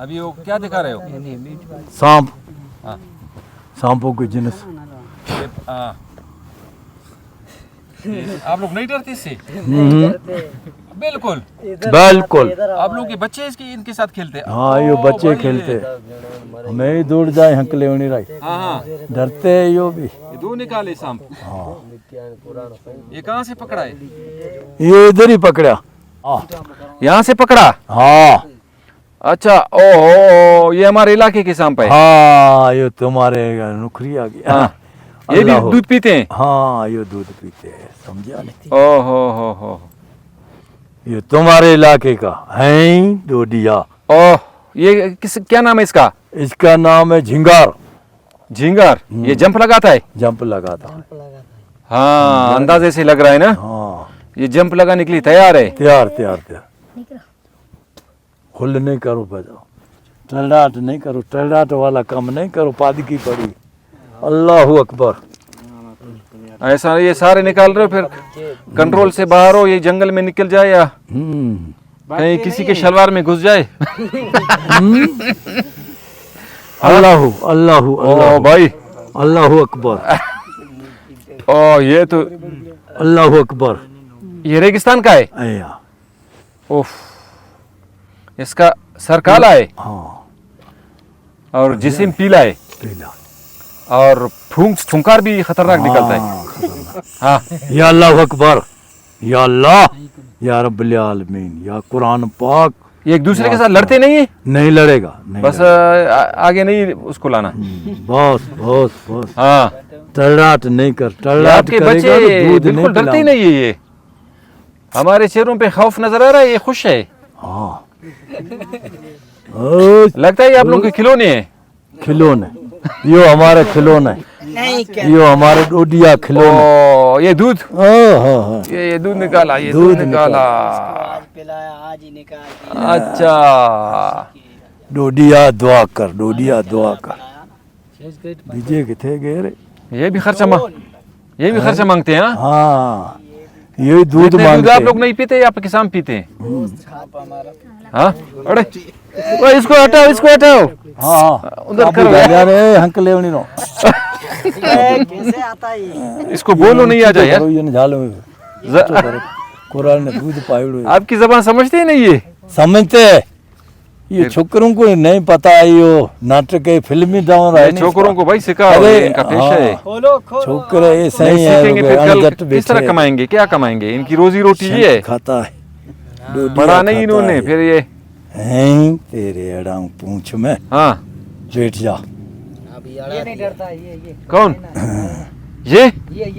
अभी वो क्या दिखा रहे हो? सांप, हाँ सांपों की जिनस। हाँ आप लोग नहीं डरते इससे? बिल्कुल बिल्कुल। आप लोगों के बच्चे इसके इनके साथ खेलते हैं? हाँ यो बच्चे खेलते, हमें ही दूर जाए हंकले होनी रही। हाँ हाँ डरते है यो भी। ये दो निकाले सांप। हाँ ये कहाँ से पकड़ा है? ये इधर ही पकड़ा। हाँ यहाँ से पकड़ा? हाँ अच्छा ओहो ये हमारे इलाके के सांप है। हाँ ये तुम्हारे नुखरी आ गया। हाँ ये भी दूध पीते हैं? हाँ ये दूध पीते हैं, समझा नहीं? ओहो हो ये तुम्हारे इलाके का है डोडिया। ओह ये किस क्या नाम है इसका? इसका नाम है झिंगार। झिंगार। ये जंप लगाता है? जंप लगाता है। हाँ अंदाजे से लग रहा है ना। हाँ ये जंप लगाने के लिए तैयार है। तैयार तैयार तैयार। खुल नहीं करो बजाओ, टलडाट नहीं करो, टलडाट वाला काम नहीं करो, पादकी पड़ी। अल्लाह अकबर। ऐसा ये सारे निकाल रहे हो फिर कंट्रोल से बाहर हो, ये जंगल में निकल जाए या कहीं किसी के शलवार में घुस जाए। अल्लाह अल्लाह ओ भाई अल्लाह अकबर। ओ ये तो अल्लाह अकबर। ये रेगिस्तान का है? आया। उफ इसका सर काला है हाँ और जिस्म पीला है पीला और फुंकार भी खतरनाक निकलता है। हाँ या अल्लाह अकबर, या अल्लाह, या रब्बुल आलमीन, या कुरान पाक। ये एक दूसरे के साथ लड़ते नहीं है? नहीं लड़ेगा, नहीं बस आगे नहीं उसको लाना। बस बस बस। हाँ टलडाट नहीं कर, टलडाट आपके करेगा बच्चे तो दूध बिल्कुल नहीं डरते ही नहीं है। ये हमारे चेहरों पे खौफ नजर आ रहा है, ये खुश है। हाँ लगता है आप लोगों के खिलौने हैं। खिलौने, यो हमारे खिलौने, यो हमारे डोडिया खिलौने। ओ ये दूध, हाँ ये दूध निकाला, ये दूध दूध निकाला। आज ही निकाल। अच्छा डोडिया दुआ कर, डोडिया दुआ कर। बीजे किथे गए रे? ये भी खर्चा ये भी खर्चा मांगते हैं। हाँ हाँ ये दूध इतने मांगते आप लोग नहीं पीते, आप किसान पीते हैं? हाँ अरे ओ, इसको हटाओ, इसको हटाओ। हाँ उधर करो यार। रे हंकले होनी नो। कैसे आता है? इसको बोलो नहीं आ जाए यार। ये झालो कुरान ने दूध पायड़ो। आपकी जबान समझते ही नहीं ये? समझते ये छोकरों को नहीं पता है, यो नाटक है, फिल्मी डाउन है। छोकरों को भाई सिखाओ, अरे, इनका पेशा है। खोलो खोलो। छोकरे ये नहीं सही है, सीखेंगे फिर कल अनगट किस तरह बैठे। कमाएंगे, क्या कमाएंगे? इनकी रोजी रोटी ये है। खाता है, डोडिया पढ़ा नहीं खाता इन्होंने है। फिर ये। हैं तेरे अड़ाऊ पूंछ में हाँ बैठ जा। अभी ये नहीं डरता है, ये कौन? ये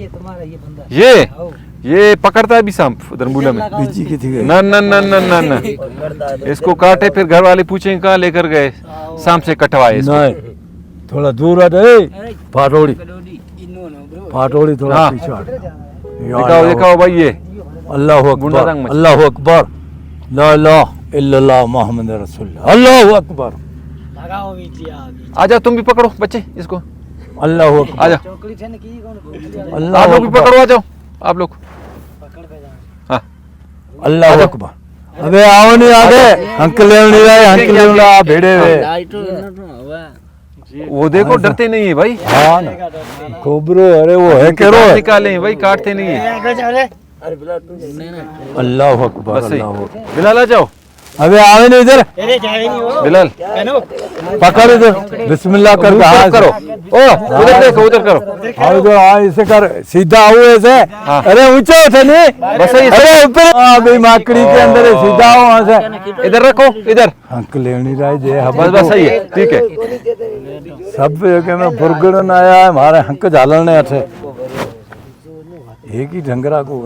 तुम्हारा ये बंदा। ये पकड़ता है भी सांप उधर मूला में। बीजी की थी गई। ना ना ना ना ना ना इसको काटे फिर घर वाले पूछेंगे कहाँ लेकर गए, सांप से कटवाए इसको। नहीं थोड़ा दूर हट, ए फाटोड़ी फाटोड़ी थोड़ा हाँ। पीछे हट। दिखाओ दिखाओ भाई ये अल्लाह गुंडा अकबर, रंग में। अल्लाह अकबर, ला इलाहा इल्लल्लाह मुहम्मद रसूलुल्लाह, अल्लाह अकबर। लगाओ मीडिया। आजा तुम भी पकड़ो बच्चे इसको, अल्लाह अकबर, आजा चॉकलेट है ना की कौन? अल्लाह आप लोग भी अकबर, पकड़ो, आ जाओ आप लोग। पकड़ के जा। हाँ अल्लाह अकबर। अबे आओ नहीं आगे, अंकल नहीं रहे, अंकल नहीं भेड़े हुए। वो देखो डरते नहीं है भाई। हाँ ना कोबरो, अरे वो है करो। निकाले भाई, काटते नहीं है। अल्लाह अकबर, बस सही। अल्लाह अकबर। बिलाल आ जाओ। अबे आओ नहीं इधर, अरे जाए नहीं हो। बिलाल पकड़ इधर, बिस्मिल्लाह करके मुंह हाथ साफ करो। ओ उधर देखो, उधर करो। हाँ इधर हाँ ऐसे कर, सीधा आओ ऐसे। अरे ऊंचे उठे नहीं, बस सही। अरे ऊपर अभी माकड़ी के अंदर है, सीधा आओ वहाँ से। इधर रखो, इधर अंकल लेनी राय जे बस बस सही है, ठीक है। सब के में बुरगड़न आया है हमारे हंक झालने अठे एक ही ढंगरा को।